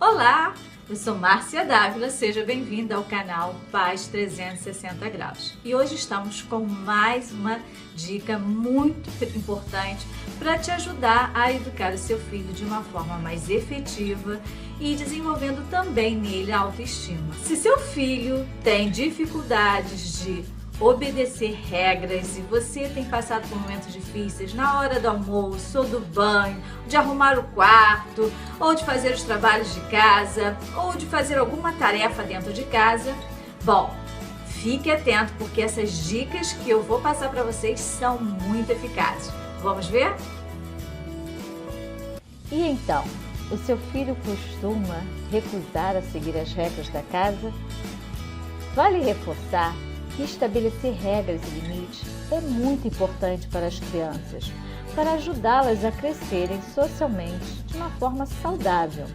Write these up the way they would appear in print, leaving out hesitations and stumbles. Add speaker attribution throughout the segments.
Speaker 1: Olá, eu sou Márcia Dávila, seja bem-vinda ao canal Paz 360 Graus. E hoje estamos com mais uma dica muito importante para te ajudar a educar o seu filho de uma forma mais efetiva e desenvolvendo também nele a autoestima. Se seu filho tem dificuldades de obedecer regras e você tem passado por momentos difíceis na hora do almoço ou do banho, de arrumar o quarto, ou de fazer os trabalhos de casa, ou de fazer alguma tarefa dentro de casa, bom, fique atento porque essas dicas que eu vou passar para vocês são muito eficazes. Vamos ver?
Speaker 2: E então, o seu filho costuma recusar a seguir as regras da casa? Vale reforçar que estabelecer regras e limites é muito importante para as crianças, para ajudá-las a crescerem socialmente de uma forma saudável.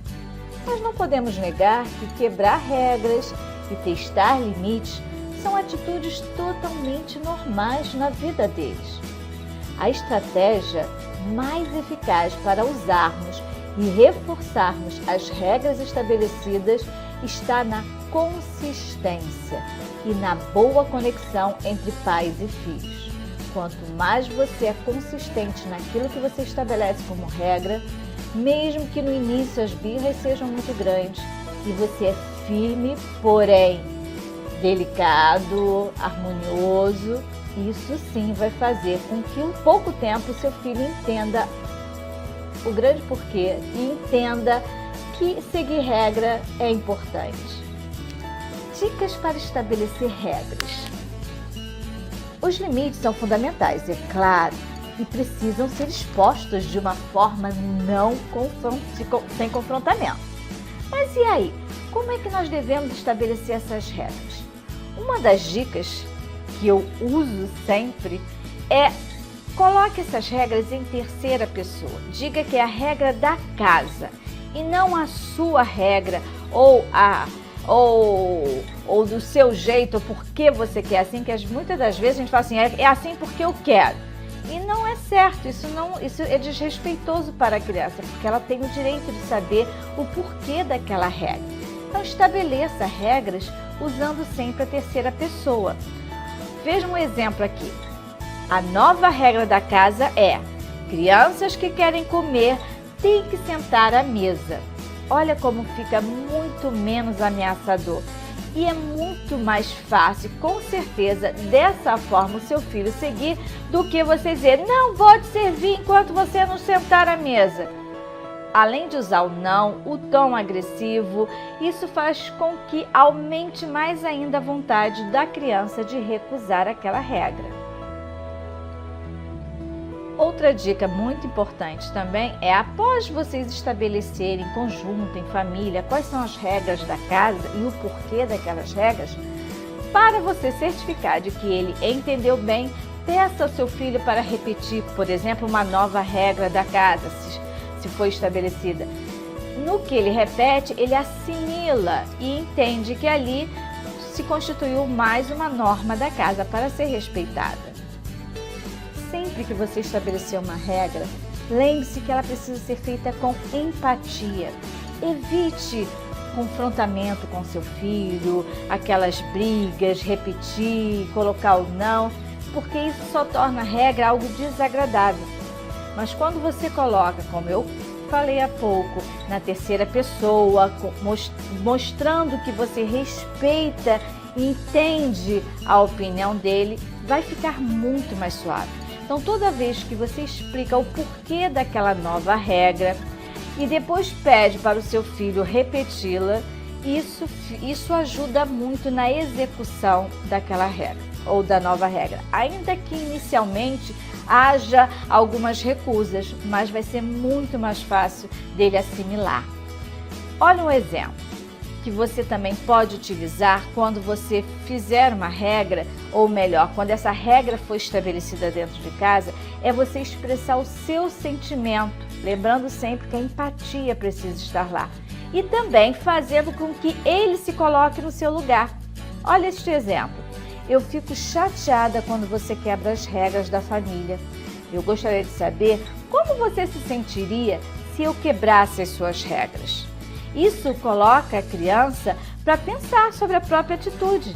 Speaker 2: Mas não podemos negar que quebrar regras e testar limites são atitudes totalmente normais na vida deles. A estratégia mais eficaz para usarmos e reforçarmos as regras estabelecidas está na consistência e na boa conexão entre pais e filhos. Quanto mais você é consistente naquilo que você estabelece como regra, mesmo que no início as birras sejam muito grandes, e você é firme, porém delicado, harmonioso, isso sim vai fazer com que em pouco tempo seu filho entenda o grande porquê e entenda que seguir regra é importante. Dicas para estabelecer regras. Os limites são fundamentais, é claro, e precisam ser expostos de uma forma sem confrontamento. Mas e aí? Como é que nós devemos estabelecer essas regras? Uma das dicas que eu uso sempre é: coloque essas regras em terceira pessoa. Diga que é a regra da casa e não a sua regra ou do seu jeito, ou porque você quer assim, que muitas das vezes a gente fala assim, é assim porque eu quero. E não é certo, isso é desrespeitoso para a criança, porque ela tem o direito de saber o porquê daquela regra. Então estabeleça regras usando sempre a terceira pessoa. Veja um exemplo aqui. A nova regra da casa é: crianças que querem comer têm que sentar à mesa. Olha como fica muito menos ameaçador e é muito mais fácil, com certeza, dessa forma o seu filho seguir do que você dizer: não vou te servir enquanto você não sentar à mesa. Além de usar o não, o tom agressivo, isso faz com que aumente mais ainda a vontade da criança de recusar aquela regra. Outra dica muito importante também é, após vocês estabelecerem em conjunto, em família, quais são as regras da casa e o porquê daquelas regras, para você certificar de que ele entendeu bem, peça ao seu filho para repetir, por exemplo, uma nova regra da casa, se foi estabelecida. No que ele repete, ele assimila e entende que ali se constituiu mais uma norma da casa para ser respeitada. Sempre que você estabelecer uma regra, lembre-se que ela precisa ser feita com empatia. Evite confrontamento com seu filho, aquelas brigas, repetir, colocar o não, porque isso só torna a regra algo desagradável. Mas quando você coloca, como eu falei há pouco, na terceira pessoa, mostrando que você respeita e entende a opinião dele, vai ficar muito mais suave. Então, toda vez que você explica o porquê daquela nova regra e depois pede para o seu filho repeti-la, isso ajuda muito na execução daquela regra ou da nova regra. Ainda que inicialmente haja algumas recusas, mas vai ser muito mais fácil dele assimilar. Olha um exemplo que você também pode utilizar quando você fizer uma regra, ou melhor, quando essa regra for estabelecida dentro de casa, é você expressar o seu sentimento, lembrando sempre que a empatia precisa estar lá. E também fazendo com que ele se coloque no seu lugar. Olha este exemplo. Eu fico chateada quando você quebra as regras da família. Eu gostaria de saber como você se sentiria se eu quebrasse as suas regras. Isso coloca a criança para pensar sobre a própria atitude.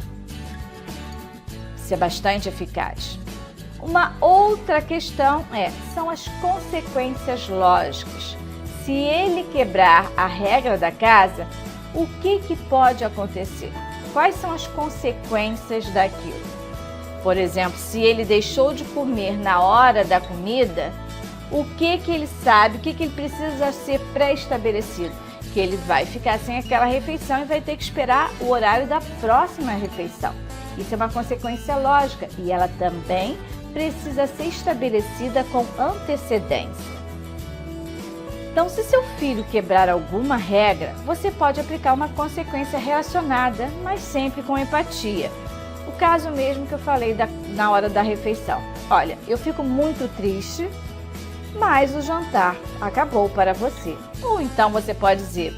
Speaker 2: Isso é bastante eficaz. Uma outra questão são as consequências lógicas. Se ele quebrar a regra da casa, o que pode acontecer? Quais são as consequências daquilo? Por exemplo, se ele deixou de comer na hora da comida, o que ele sabe, o que ele precisa ser pré-estabelecido? Que ele vai ficar sem aquela refeição e vai ter que esperar o horário da próxima refeição. Isso é uma consequência lógica e ela também precisa ser estabelecida com antecedência. Então, se seu filho quebrar alguma regra, você pode aplicar uma consequência relacionada, mas sempre com empatia. O caso mesmo que eu falei na hora da refeição. Olha, eu fico muito triste, mas o jantar acabou para você. Ou então você pode dizer,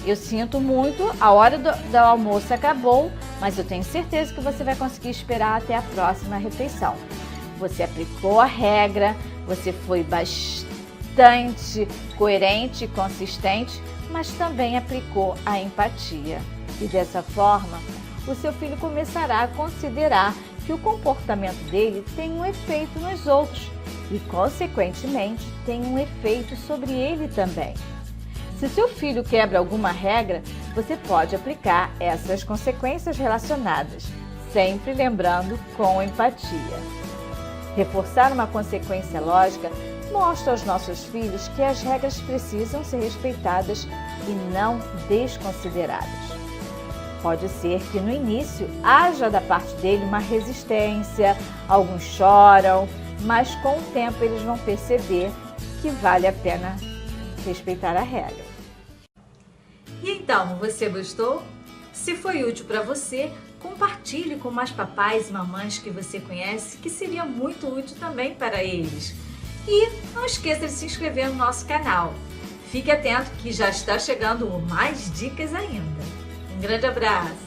Speaker 2: eu sinto muito, a hora do almoço acabou, mas eu tenho certeza que você vai conseguir esperar até a próxima refeição. Você aplicou a regra, você foi bastante coerente e consistente, mas também aplicou a empatia. E dessa forma, o seu filho começará a considerar que o comportamento dele tem um efeito nos outros e, consequentemente, tem um efeito sobre ele também. Se seu filho quebra alguma regra, você pode aplicar essas consequências relacionadas, sempre lembrando com empatia. Reforçar uma consequência lógica mostra aos nossos filhos que as regras precisam ser respeitadas e não desconsideradas. Pode ser que no início haja da parte dele uma resistência, alguns choram, mas com o tempo eles vão perceber que vale a pena respeitar a regra.
Speaker 1: E então, você gostou? Se foi útil para você, compartilhe com mais papais e mamães que você conhece, que seria muito útil também para eles. E não esqueça de se inscrever no nosso canal. Fique atento que já está chegando mais dicas ainda. Um grande abraço!